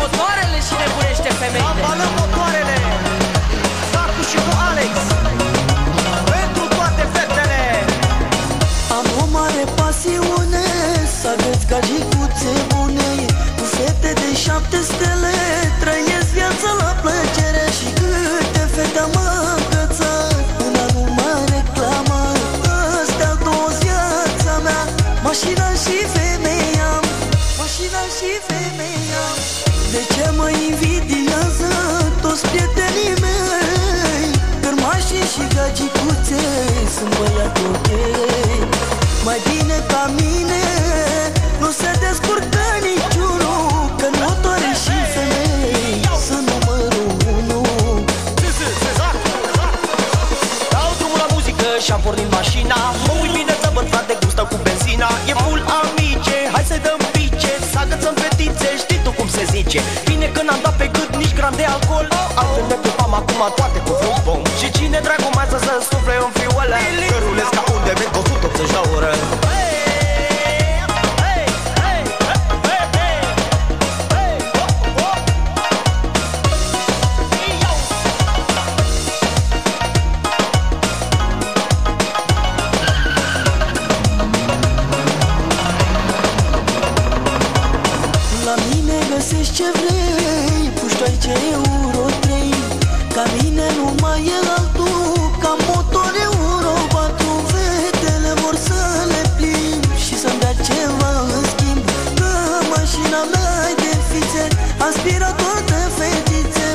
motoarele și nebunește femeile. Ambalăm motoarele, Zacu și cu Alex, pentru toate fetele. Am o mare pasiune să agăț gagicuțe bune. Cu fete de 7 stele trăiesc viața la plăcere. Și câte fete am agățat până nu mă reclamă. Astea două viața mea, mașina și femeia, mașina și femeia. De ce mă invidiază toți prietenii mei? Cărmașii și gagicuțe sunt băiat ok. Mai bine ca mine nu se descurcă niciunul, că motoare și femei sunt numărul 1. Dau drumul la muzică și-am pornit mașina. Mă uit bine să văd frate cum stau cu benzina. E full amice, hai să dăm pice, să agățăm fetițe, știi tu cum se zice. Bine că n-am dat pe gât nici gram de alcool. Altfel ne pupam acum toate cu vreun bom. Și cine dracu mai să sufle în fiuălă, că rulez ca un dement cu 180 la oră. La mine găsești ce vrei, puștoi ce euro 3. Ca mine nu mai e altul, ca motor euro 4. Fetele vor să le plimb și să-mi dea ceva în schimb. Că mașina mea e de fițe, aspirator de fetițe,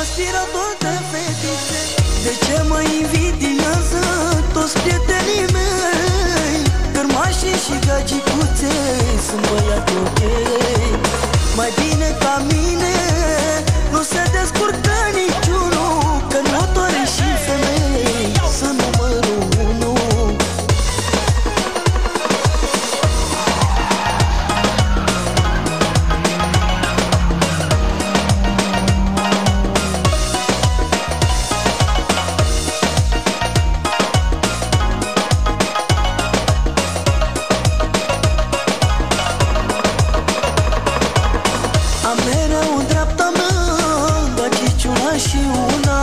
aspirator de fetițe. De ce mă invidiază toți prietenii mei? Cărmașii și gagicuțe sunt băiat ok. Mai bine ca mine nu se descurcă niciunul, că motoare și femei sunt numărul 1. Am mereu în dreapta mea gagiciuna și una,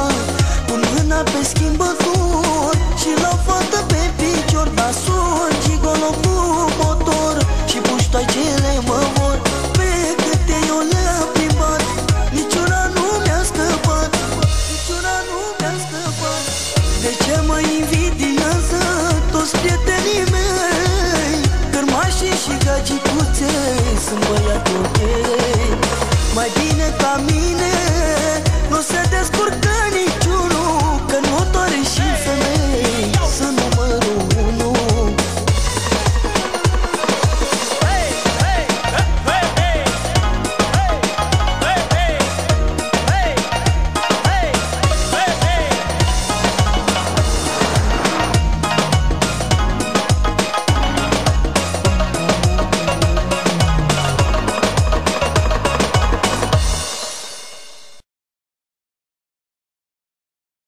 pun mâna pe schimbător și la fată pe picior. Dar sunt gigolo cu motor și puștoacele mă vor. Pe câte eu le-am plimbat, niciuna nu mi-a scăpat, niciuna nu mi-a scăpat. De ce mă invidiază toți prietenii mei? Cărmașii și gagicuțe sunt băiat ok. Mai bine ca mine nu se descurcă niciunul, că motoare și femei